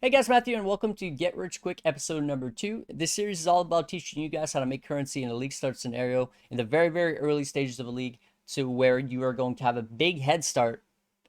Hey guys, Matthew, and welcome to Get Rich Quick episode number 2. This series is all about teaching you guys how to make currency in a league start scenario in the very early stages of a league to where you are going to have a big head start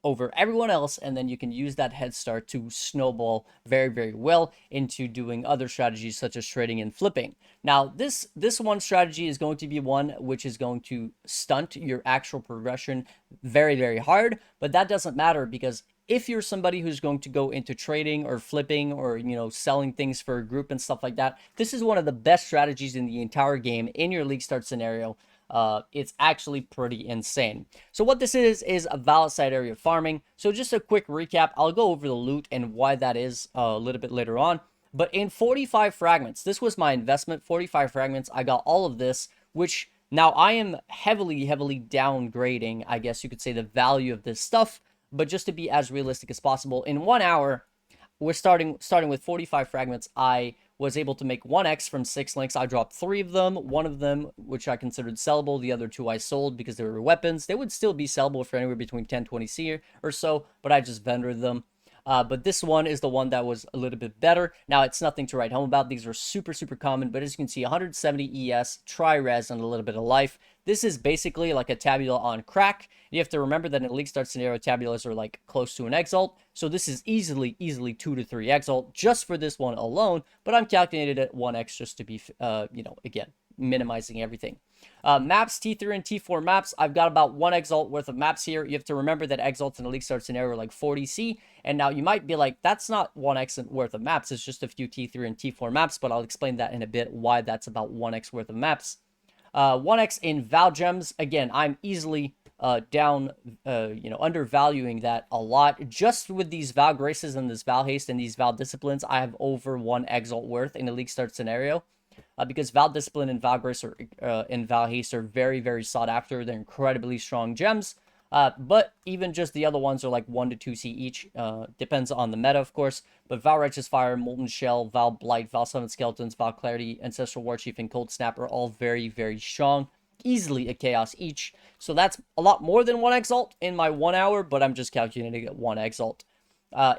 over everyone else, and then you can use that head start to snowball very well into doing other strategies such as trading and flipping. Now, this one strategy is going to be one which is going to stunt your actual progression very hard, but that doesn't matter because if you're somebody who's going to go into trading or flipping or selling things for a group and stuff like that, this is one of the best strategies in the entire game in your league start scenario. It's actually pretty insane. So what this is a Vaal side area farming. So just a quick recap. I'll go over the loot and why that is a little bit later on. But in 45 fragments, this was my investment. 45 fragments, I got all of this, which now I am heavily downgrading, I guess you could say, the value of this stuff. But just to be as realistic as possible, in 1 hour, we're starting with 45 fragments. I was able to make 1x from 6 links. I dropped 3 of them. One of them, which I considered sellable. The other 2 I sold because they were weapons. They would still be sellable for anywhere between 10, 20 C or so, but I just vendored them. But this one is the one that was a little bit better. Now, it's nothing to write home about. These are super common, but as you can see, 170 ES, tri-res, and a little bit of life. This is basically like a tabula on crack. You have to remember that in a league start scenario, tabulas are like close to an exalt. So this is easily 2 to 3 exalt just for this one alone. But I'm calculated at 1x just to be, again, minimizing everything. Maps, T3 and T4 maps. I've got about 1 exalt worth of maps here. You have to remember that exalts in a league start scenario are like 40C. And now you might be like, that's not 1x worth of maps. It's just a few T3 and T4 maps. But I'll explain that in a bit, why that's about 1x worth of maps. 1x in Vaal gems. Again, I'm easily undervaluing that a lot. Just with these Vaal graces and this Vaal haste and these Vaal disciplines, I have over 1 exalt worth in a league start scenario. Because Vaal discipline and Vaal grace and Vaal haste are very sought after. They're incredibly strong gems. But even just the other ones are like 1 to 2 C each. Depends on the meta, of course. But Vaal Righteous Fire, Molten Shell, Vaal Blight, Vaal Summon Skeletons, Vaal Clarity, Ancestral Warchief, and Cold Snap are all very strong. Easily a chaos each. So that's a lot more than 1 exalt in my 1 hour, but I'm just calculating at 1 exalt.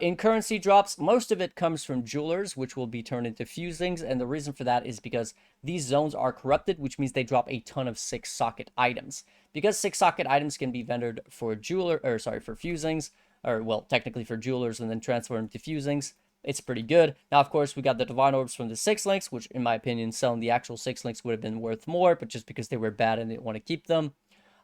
In currency drops, most of it comes from jewelers, which will be turned into fusings, and the reason for that is because these zones are corrupted, which means they drop a ton of 6-socket items. Because 6-socket items can be vendored for for fusings, or well, technically for jewelers, and then transfer into fusings, it's pretty good. Now, of course, we got the divine orbs from the 6 links, which in my opinion, selling the actual 6 links would have been worth more, but just because they were bad and didn't want to keep them.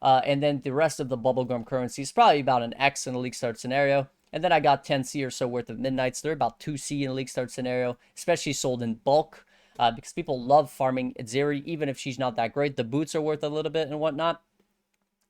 And then the rest of the bubblegum currency is probably about an X in a league start scenario. And then I got 10C or so worth of Midnights. They're about 2C in a league start scenario, especially sold in bulk, because people love farming Zeri, even if she's not that great. The boots are worth a little bit and whatnot.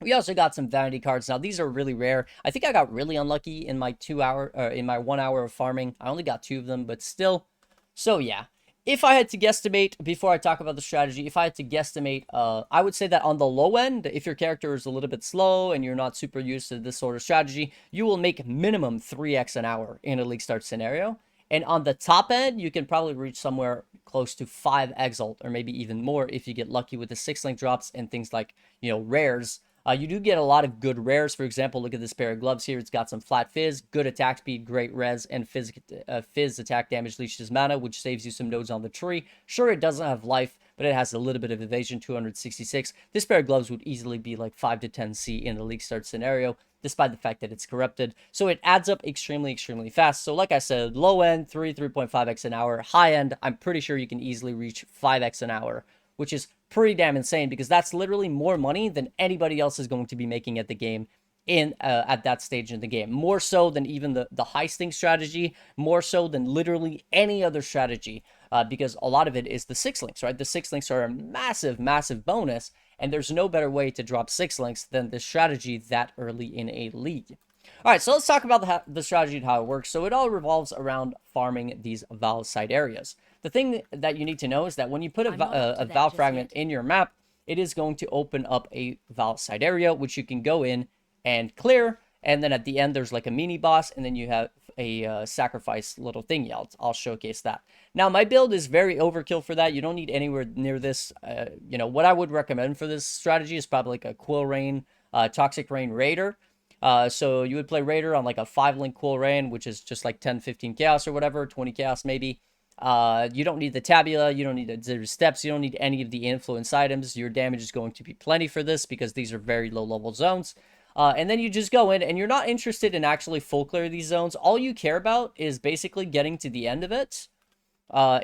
We also got some vanity cards. Now, these are really rare. I think I got really unlucky in my 1 hour of farming. I only got 2 of them, but still. So, yeah. If I had to guesstimate, before I talk about the strategy, if I had to guesstimate, I would say that on the low end, if your character is a little bit slow and you're not super used to this sort of strategy, you will make minimum 3x an hour in a league start scenario. And on the top end, you can probably reach somewhere close to 5 exalt, or maybe even more if you get lucky with the 6-link drops and things like, rares. You do get a lot of good rares. For example, look at this pair of gloves here. It's got some flat fizz, good attack speed, great res, and fizz attack damage leeches mana, which saves you some nodes on the tree. Sure, it doesn't have life, but it has a little bit of evasion, 266. This pair of gloves would easily be like 5 to 10 C in the league start scenario, despite the fact that it's corrupted. So it adds up extremely fast. So like I said, low end, 3.5x an hour. High end, I'm pretty sure you can easily reach 5x an hour, which is pretty damn insane because that's literally more money than anybody else is going to be making at the game at that stage in the game. More so than even the heisting strategy, more so than literally any other strategy, because a lot of it is the 6 links, right? The 6 links are a massive bonus, and there's no better way to drop 6 links than this strategy that early in a league. All right, so let's talk about the strategy and how it works. So it all revolves around farming these Vaal side areas. The thing that you need to know is that when you put a Vaal fragment in your map, it is going to open up a Vaal side area, which you can go in and clear. And then at the end, there's like a mini boss, and then you have a sacrifice little thingy. I'll showcase that. Now, my build is very overkill for that. You don't need anywhere near this. What I would recommend for this strategy is probably like a Quill Rain, Toxic Rain Raider. So you would play Raider on like a 5-link cool rain, which is just like 10, 15 chaos or whatever, 20 chaos maybe. You don't need the tabula, you don't need the steps, you don't need any of the influence items. Your damage is going to be plenty for this because these are very low level zones. And then you just go in and you're not interested in actually full clear these zones. All you care about is basically getting to the end of it.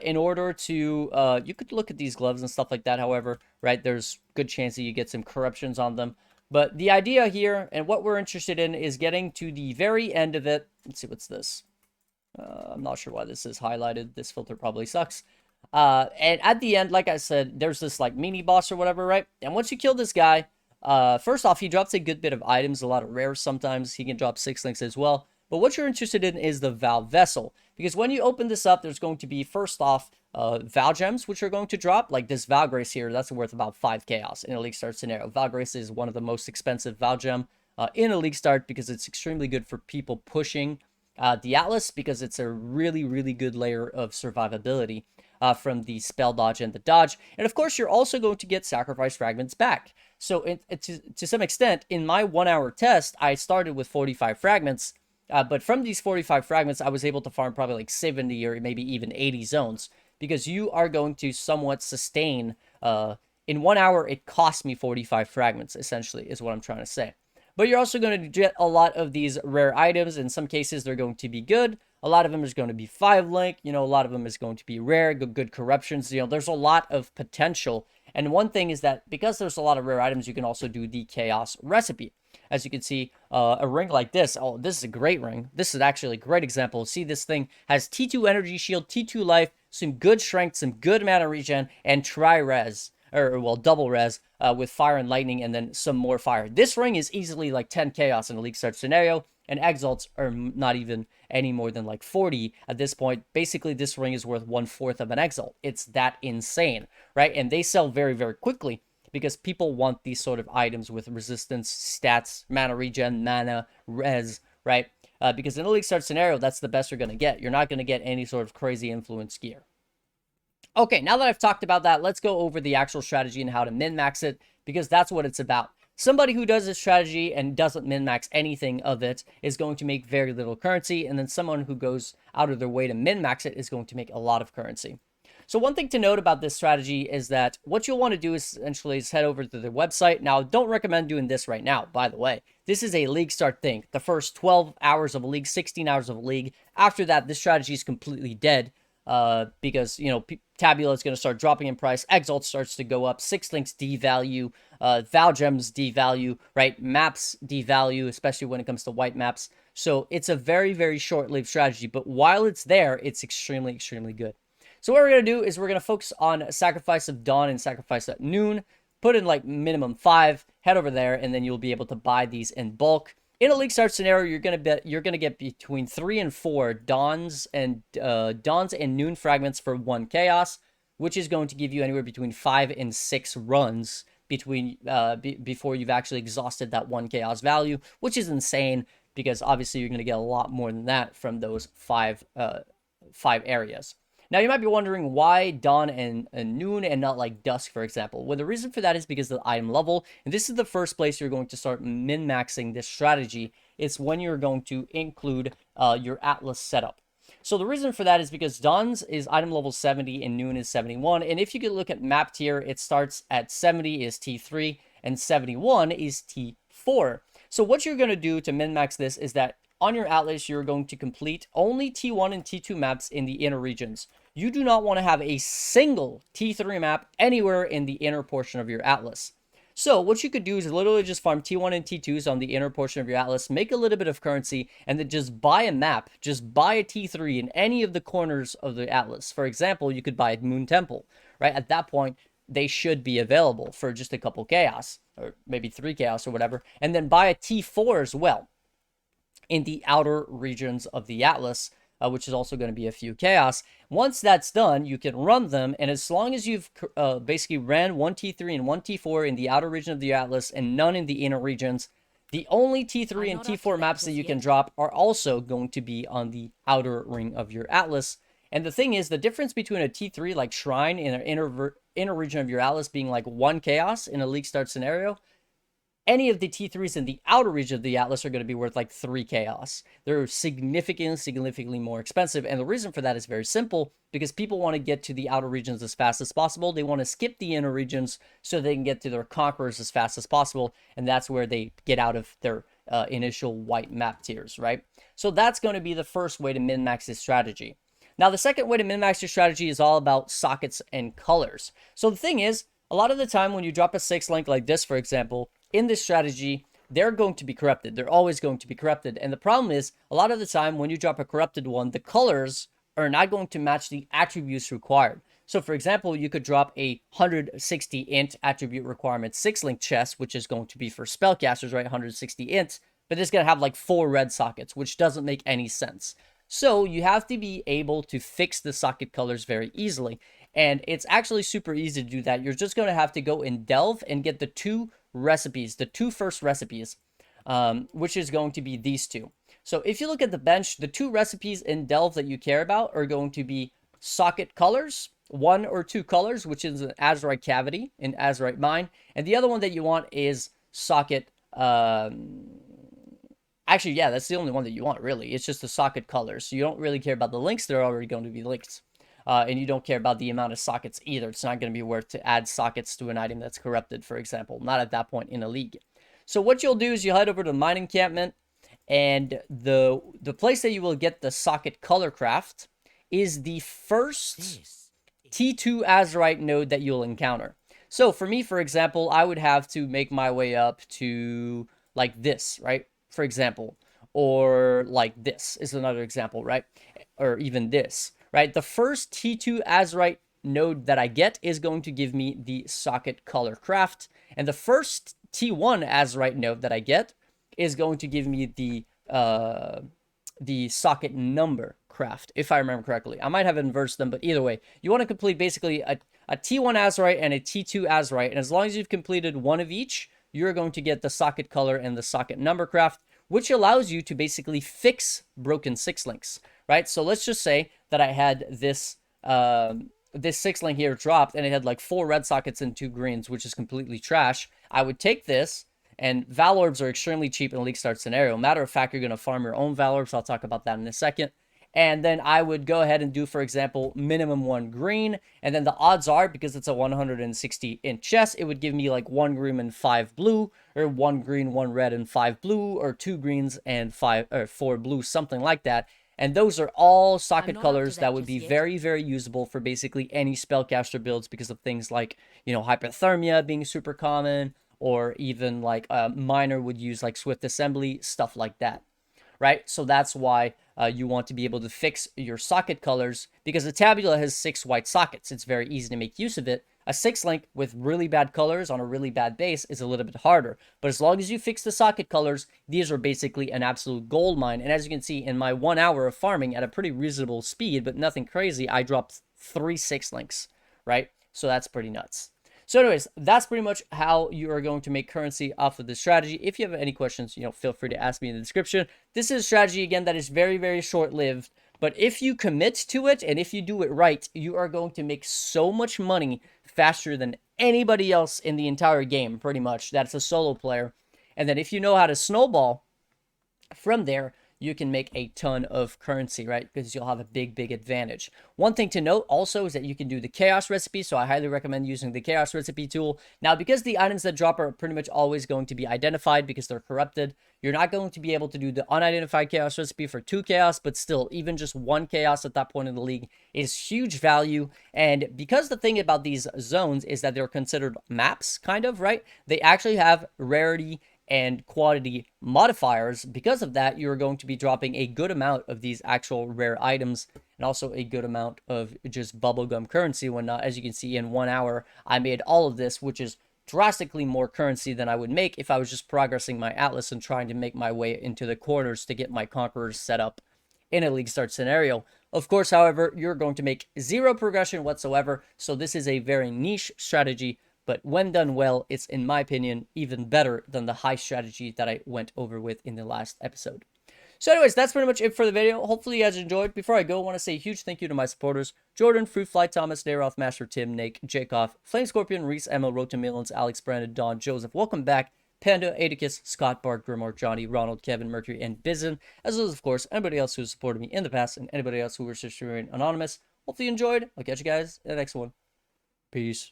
In order to, you could look at these gloves and stuff like that, however, right? There's good chance that you get some corruptions on them. But the idea here and what we're interested in is getting to the very end of it. Let's see, what's this? I'm not sure why this is highlighted. This filter probably sucks. And at the end, like I said, there's this like mini boss or whatever, right? And once you kill this guy, first off, he drops a good bit of items, a lot of rares sometimes. He can drop 6 links as well. But what you're interested in is the Vaal Vessel. Because when you open this up, there's going to be, first off, Vaal Gems, which are going to drop. Like this Vaal Grace here, that's worth about 5 Chaos in a League Start scenario. Vaal Grace is one of the most expensive Vaal Gem in a League Start because it's extremely good for people pushing the Atlas because it's a really, really good layer of survivability from the spell dodge and the dodge. And of course, you're also going to get sacrifice fragments back. So to some extent, in my 1-hour test, I started with 45 fragments. But from these 45 fragments, I was able to farm probably like 70 or maybe even 80 zones because you are going to somewhat sustain. In 1 hour, it cost me 45 fragments, essentially, is what I'm trying to say. But you're also going to get a lot of these rare items. In some cases, they're going to be good. A lot of them is going to be 5-link. You know, a lot of them is going to be rare, good corruptions. You know, there's a lot of potential. And one thing is that because there's a lot of rare items, you can also do the chaos recipe. As you can see, a ring like this, oh, this is a great ring. This is actually a great example. See, this thing has T2 energy shield, T2 life, some good strength, some good mana regen, and tri-res. Or, well, double res with fire and lightning and then some more fire. This ring is easily like 10 chaos in a League Start scenario, and exalts are not even any more than like 40 at this point. Basically, this ring is worth 1/4 of an exalt. It's that insane, right? And they sell very, very quickly because people want these sort of items with resistance, stats, mana regen, mana, res, right? Because in a League Start scenario, that's the best you're going to get. You're not going to get any sort of crazy influence gear. Okay, now that I've talked about that, let's go over the actual strategy and how to min-max it, because that's what it's about. Somebody who does this strategy and doesn't min-max anything of it is going to make very little currency, and then someone who goes out of their way to min-max it is going to make a lot of currency. So one thing to note about this strategy is that what you'll want to do is essentially is head over to their website. Now, don't recommend doing this right now, by the way. This is a League Start thing. The first 12 hours of a league, 16 hours of a league. After that, this strategy is completely dead. Because, you know, Tabula is going to start dropping in price. Exalt starts to go up. 6 links devalue. Vaal Gems devalue, right? Maps devalue, especially when it comes to white maps. So it's a very, very short-lived strategy. But while it's there, it's extremely, extremely good. So what we're going to do is we're going to focus on Sacrifice of Dawn and Sacrifice at Noon. Put in like minimum 5. Head over there, and then you'll be able to buy these in bulk. In a League Start scenario, you're gonna get between 3 and 4 dawns and noon fragments for 1 chaos, which is going to give you anywhere between 5 and 6 runs between before you've actually exhausted that 1 chaos value, which is insane because obviously you're gonna get a lot more than that from those 5 areas. Now, you might be wondering why dawn and noon and not like dusk, for example. Well, the reason for that is because of the item level. And this is the first place you're going to start min-maxing this strategy. It's when you're going to include your Atlas setup. So the reason for that is because dawn's is item level 70 and noon is 71. And if you could look at map tier, it starts at 70 is T3 and 71 is T4. So what you're going to do to min-max this is that on your Atlas, you're going to complete only T1 and T2 maps in the inner regions. You do not want to have a single T3 map anywhere in the inner portion of your Atlas. So what you could do is literally just farm T1 and T2s on the inner portion of your Atlas, make a little bit of currency, and then just buy a map. Just buy a T3 in any of the corners of the Atlas. For example, you could buy a Moon Temple, right? At that point, they should be available for just a couple chaos, or maybe 3 chaos or whatever, and then buy a T4 as well in the outer regions of the Atlas, which is also going to be a few chaos. Once that's done, you can run them, and as long as you've basically ran 1 T3 and 1 T4 in the outer region of the Atlas and none in the inner regions, the only T3 and T4 maps that you can drop are also going to be on the outer ring of your Atlas. And the thing is, the difference between a T3 like Shrine in an inner region of your Atlas being like 1 chaos in a League Start scenario any of the T3s in the outer region of the Atlas are going to be worth like 3 chaos. They're significantly more expensive. And the reason for that is very simple, because people want to get to the outer regions as fast as possible. They want to skip the inner regions so they can get to their conquerors as fast as possible. And that's where they get out of their initial white map tiers, right? So that's going to be the first way to min-max this strategy. Now, the second way to min-max your strategy is all about sockets and colors. So the thing is, a lot of the time when you drop a 6 link like this, for example, in this strategy, they're going to be corrupted. They're always going to be corrupted. And the problem is, a lot of the time when you drop a corrupted one, the colors are not going to match the attributes required. So for example, you could drop a 160 int attribute requirement 6 link chest, which is going to be for spellcasters, right? 160 int, but it's going to have like 4 red sockets, which doesn't make any sense. So you have to be able to fix the socket colors very easily. And it's actually super easy to do that. You're just going to have to go in Delve and get the 2 recipes, the 2 first recipes, which is going to be these 2. So if you look at the bench, the 2 recipes in Delve that you care about are going to be socket colors, 1 or 2 colors, which is an Azurite cavity in Azurite mine. And the other one that you want is socket, actually, yeah, that's the only one that you want, really. It's just the socket colors. So you don't really care about the links. They're already going to be linked. And you don't care about the amount of sockets either. It's not going to be worth to add sockets to an item that's corrupted, for example. Not at that point in a league. So what you'll do is you'll head over to the mine encampment. And the place that you will get the socket color craft is the first T2 Azurite node that you'll encounter. So for me, for example, I would have to make my way up to like this, right? For example, or like this is another example, right? Or even this, right? The first T2 Azurite node that I get is going to give me the socket color craft. And the first T1 Azurite node that I get is going to give me the socket number craft, if I remember correctly. I might have inversed them, but either way, you want to complete basically a T1 Azurite and a T2 Azurite. And as long as you've completed one of each, you're going to get the socket color and the socket number craft, which allows you to basically fix broken 6 links, right? So let's just say that I had this this 6 link here dropped and it had like 4 red sockets and 2 greens, which is completely trash. I would take this, and Vaal orbs are extremely cheap in a league start scenario. Matter of fact, you're going to farm your own Vaal orbs. I'll talk about that in a second. And then I would go ahead and do, for example, minimum 1 green. And then the odds are, because it's a 160 int chest, it would give me like 1 green and 5 blue, or 1 green, 1 red, and 5 blue, or 2 greens and 4 blue, something like that. And those are all socket colors that would be very, very usable for basically any spellcaster builds because of things like, you know, hypothermia being super common, or even like a miner would use like Swift Assembly, stuff like that, right? So that's why you want to be able to fix your socket colors, because the Tabula has 6 white sockets. It's very easy to make use of it. A 6 link with really bad colors on a really bad base is a little bit harder. But as long as you fix the socket colors, these are basically an absolute gold mine. And as you can see, in my 1 hour of farming at a pretty reasonable speed, but nothing crazy, I dropped 3 6 links, right? So that's pretty nuts. So anyways, that's pretty much how you are going to make currency off of this strategy. If you have any questions, you know, feel free to ask me in the description. This is a strategy, again, that is very, very short-lived. But if you commit to it and if you do it right, you are going to make so much money faster than anybody else in the entire game, pretty much. That's a solo player. And then if you know how to snowball from there, you can make a ton of currency, right? Because you'll have a big, big advantage. One thing to note also is that you can do the chaos recipe. So I highly recommend using the chaos recipe tool. Now, because the items that drop are pretty much always going to be identified because they're corrupted, you're not going to be able to do the unidentified chaos recipe for 2 chaos, but still, even just 1 chaos at that point in the league is huge value. And because the thing about these zones is that they're considered maps, kind of, right? They actually have rarity and quantity modifiers. Because of that, you're going to be dropping a good amount of these actual rare items, and also a good amount of just bubblegum currency when not. As you can see, in 1 hour, I made all of this, which is drastically more currency than I would make if I was just progressing my Atlas and trying to make my way into the corners to get my conquerors set up in a league start scenario. Of course, however, you're going to make 0 progression whatsoever, so this is a very niche strategy. But when done well, it's, in my opinion, even better than the high strategy that I went over with in the last episode. So anyways, that's pretty much it for the video. Hopefully you guys enjoyed. Before I go, I want to say a huge thank you to my supporters: Jordan, Fruit Fly, Thomas, Daroth, Master Tim, Nate, Jacob, Flame Scorpion, Reese, Emma, Road to Millions, Alex, Brandon, Don, Joseph. Welcome back. Panda, Adicus, Scott, Bart, Grimor, Johnny, Ronald, Kevin, Mercury, and Bizen, as well as, of course, anybody else who has supported me in the past and anybody else who wishes to remain anonymous. Hopefully you enjoyed. I'll catch you guys in the next one. Peace.